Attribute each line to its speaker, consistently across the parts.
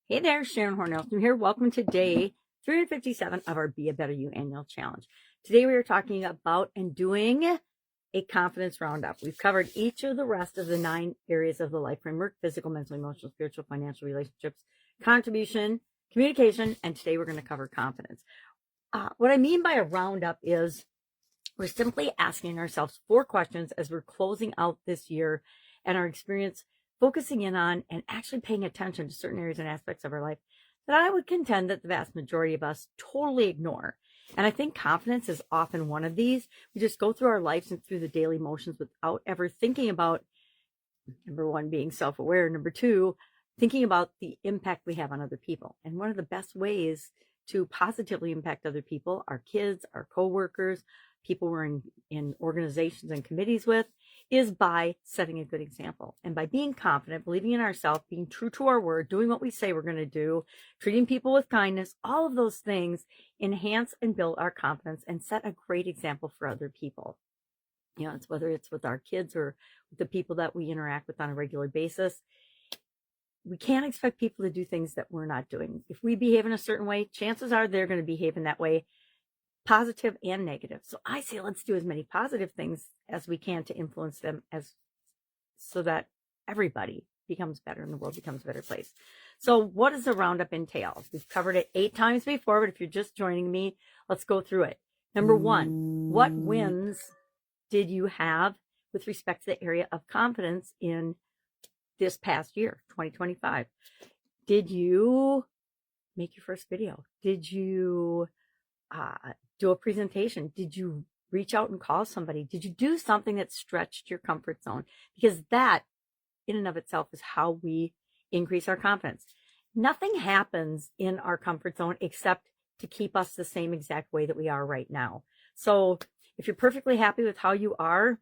Speaker 1: Hey there, Sharon Horne-Ellstrom here. Welcome to day 357 of our Be a Better You annual challenge. Today we are talking about and doing a confidence roundup. We've covered each of the rest of the 9 areas of the life framework: physical, mental, emotional, spiritual, financial, relationships, contribution, communication, and today we're going to cover confidence. What I mean by a roundup is we're simply asking ourselves 4 questions as we're closing out this year and our experience, focusing in on and actually paying attention to certain areas and aspects of our life that I would contend that the vast majority of us totally ignore. And I think confidence is often one of these. We just go through our lives and through the daily motions without ever thinking about, number 1, being self-aware, number 2, thinking about the impact we have on other people. And one of the best ways to positively impact other people, our kids, our coworkers, people we're in organizations and committees with, is by setting a good example. And by being confident, believing in ourselves, being true to our word, doing what we say we're going to do, treating people with kindness, all of those things enhance and build our confidence and set a great example for other people. You know, it's whether it's with our kids or with the people that we interact with on a regular basis. We can't expect people to do things that we're not doing. If we behave in a certain way, chances are they're going to behave in that way, positive and negative. So I say let's do as many positive things as we can to influence them so that everybody becomes better and the world becomes a better place. So what does the roundup entail? We've covered it 8 times before, but if you're just joining me, let's go through it. Number 1, what wins did you have with respect to the area of confidence in this past year, 2025? Did you make your first video? Did you do a presentation? Did you reach out and call somebody? Did you do something that stretched your comfort zone? Because that in and of itself is how we increase our confidence. Nothing happens in our comfort zone except to keep us the same exact way that we are right now. So if you're perfectly happy with how you are,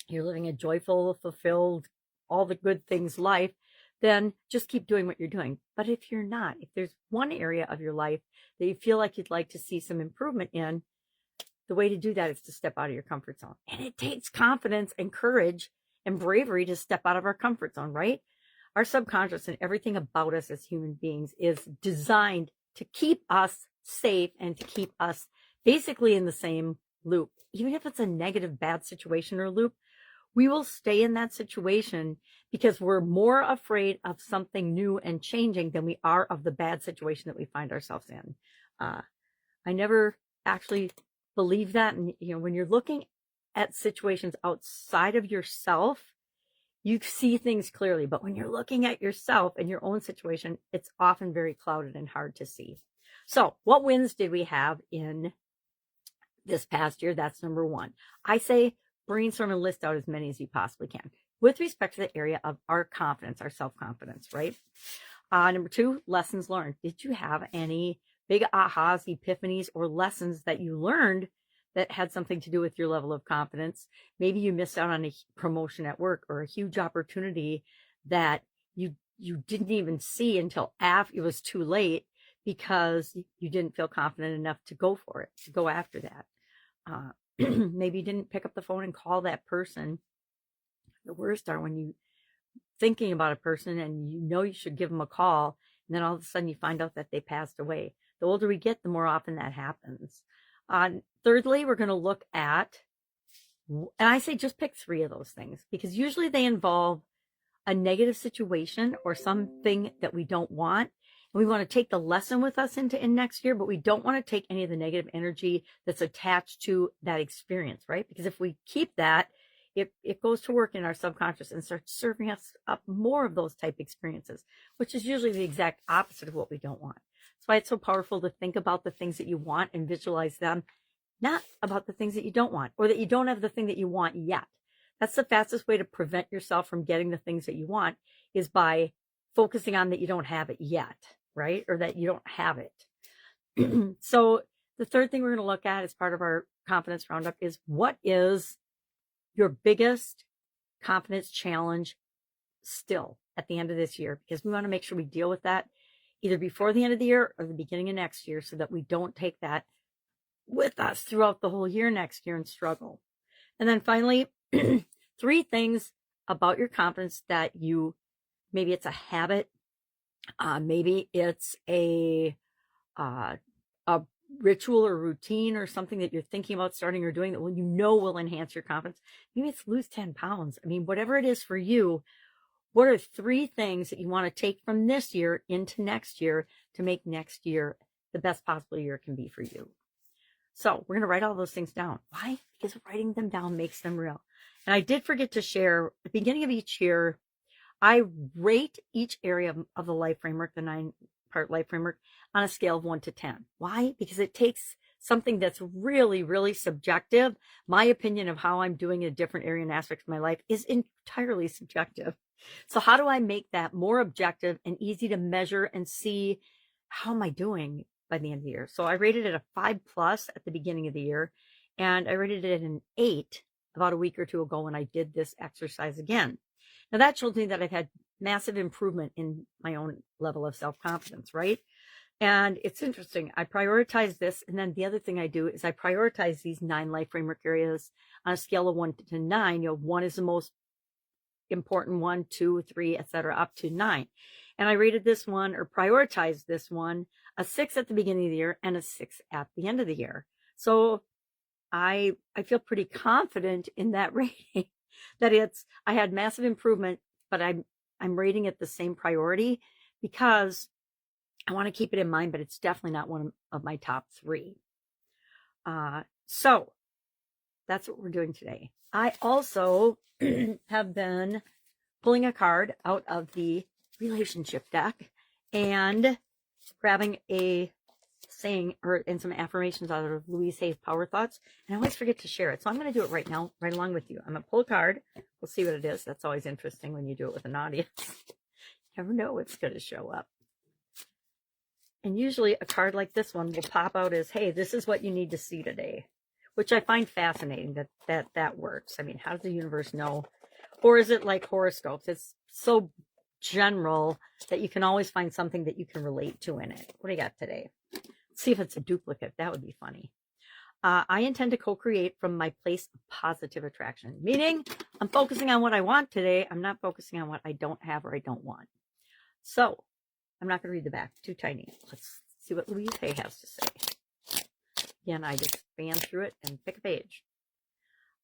Speaker 1: you're living a joyful, fulfilled, all the good things life, then just keep doing what you're doing. But if you're not, if there's one area of your life that you feel like you'd like to see some improvement in, the way to do that is to step out of your comfort zone. And it takes confidence and courage and bravery to step out of our comfort zone, right? Our subconscious and everything about us as human beings is designed to keep us safe and to keep us basically in the same loop. Even if it's a negative, bad situation or loop, we will stay in that situation because we're more afraid of something new and changing than we are of the bad situation that we find ourselves in. I never actually believe that. And, you know, when you're looking at situations outside of yourself, you see things clearly. But when you're looking at yourself and your own situation, it's often very clouded and hard to see. So what wins did we have in this past year? That's number 1. I say brainstorm and list out as many as you possibly can with respect to the area of our confidence, our self-confidence, right? Number 2, lessons learned. Did you have any big ahas, epiphanies, or lessons that you learned that had something to do with your level of confidence? Maybe you missed out on a promotion at work or a huge opportunity that you didn't even see until after it was too late because you didn't feel confident enough to go for it, to go after that. Maybe you didn't pick up the phone and call that person. The worst are when you thinking about a person and you know you should give them a call, and then all of a sudden you find out that they passed away. The older we get, the more often that happens. Thirdly, we're going to look at, and I say just pick 3 of those things because usually they involve a negative situation or something that we don't want. And we want to take the lesson with us into next year, but we don't want to take any of the negative energy that's attached to that experience, right? Because if we keep that, it goes to work in our subconscious and starts serving us up more of those type experiences, which is usually the exact opposite of what we don't want. That's why it's so powerful to think about the things that you want and visualize them, not about the things that you don't want or that you don't have the thing that you want yet. That's the fastest way to prevent yourself from getting the things that you want, is by focusing on that you don't have it yet, right? Or that you don't have it. So the third thing we're going to look at as part of our confidence roundup is, what is your biggest confidence challenge still at the end of this year? Because we want to make sure we deal with that either before the end of the year or the beginning of next year, so that we don't take that with us throughout the whole year next year and struggle. And then finally, 3 things about your confidence that maybe it's a habit, Maybe it's uh, a ritual or routine or something that you're thinking about starting or doing that will enhance your confidence. Maybe it's lose 10 pounds. I mean, whatever it is for you, what are 3 things that you want to take from this year into next year to make next year the best possible year it can be for you? So we're going to write all those things down. Why? Because writing them down makes them real. And I did forget to share at the beginning of each year, I rate each area of the life framework, the 9-part life framework, on a scale of 1 to 10. Why? Because it takes something that's really, really subjective. My opinion of how I'm doing in a different area and aspects of my life is entirely subjective. So how do I make that more objective and easy to measure and see how am I doing by the end of the year? So I rated it a 5+ at the beginning of the year, and I rated it an 8 about a week or two ago when I did this exercise again. Now that shows me that I've had massive improvement in my own level of self-confidence, right? And it's interesting. I prioritize this. And then the other thing I do is I prioritize these 9 life framework areas on a scale of 1 to 9. 1 is the most important one, 2, 3, etc., up to 9. And I rated this one, or prioritized this one, a 6 at the beginning of the year and a 6 at the end of the year. So I feel pretty confident in that rating that I had massive improvement, but I'm rating it the same priority because I want to keep it in mind, but it's definitely not one of my top 3. So that's what we're doing today. I also have been pulling a card out of the relationship deck and grabbing a saying and some affirmations out of Louise Hay's Power Thoughts. And I always forget to share it. So I'm going to do it right now, right along with you. I'm going to pull a card. We'll see what it is. That's always interesting when you do it with an audience. You never know what's going to show up. And usually a card like this one will pop out as, hey, this is what you need to see today, which I find fascinating that works. I mean, how does the universe know? Or is it like horoscopes? It's so general that you can always find something that you can relate to in it. What do you got today? Let's see if it's a duplicate. That would be funny. I intend to co-create from my place of positive attraction, meaning I'm focusing on what I want today. I'm not focusing on what I don't have or I don't want. So I'm not going to read the back. Too tiny. Let's see what Louise Hay has to say. Again, I just span through it and pick a page.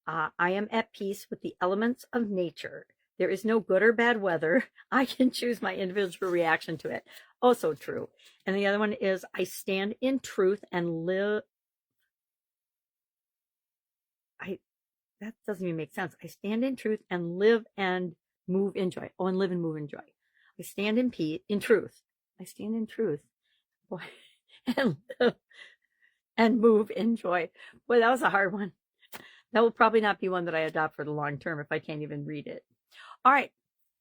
Speaker 1: I am at peace with the elements of nature. There is no good or bad weather. I can choose my individual reaction to it. Oh, so true. And the other one is, I stand in truth and live. That doesn't even make sense. I stand in truth and live and move in joy. Oh, and live and move in joy. I stand in truth. I stand in truth. Boy, and live and move in joy. Boy, that was a hard one. That will probably not be one that I adopt for the long term if I can't even read it. All right.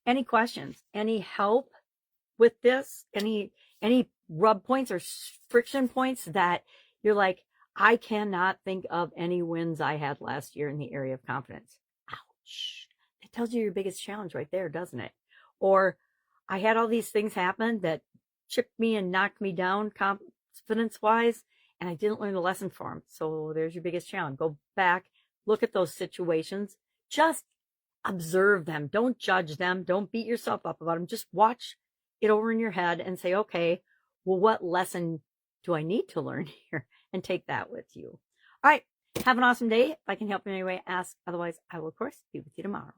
Speaker 1: Any questions? Any help with this? Any rub points or friction points that you're like, I cannot think of any wins I had last year in the area of confidence? Ouch. That tells you your biggest challenge right there, doesn't it? Or I had all these things happen that chipped me and knocked me down confidence-wise, and I didn't learn the lesson from them. So there's your biggest challenge. Go back, look at those situations. Just observe them. Don't judge them. Don't beat yourself up about them. Just watch it over in your head and say, okay, well, what lesson do I need to learn here? And take that with you. All right. Have an awesome day. If I can help in any way, ask. Otherwise, I will, of course, be with you tomorrow.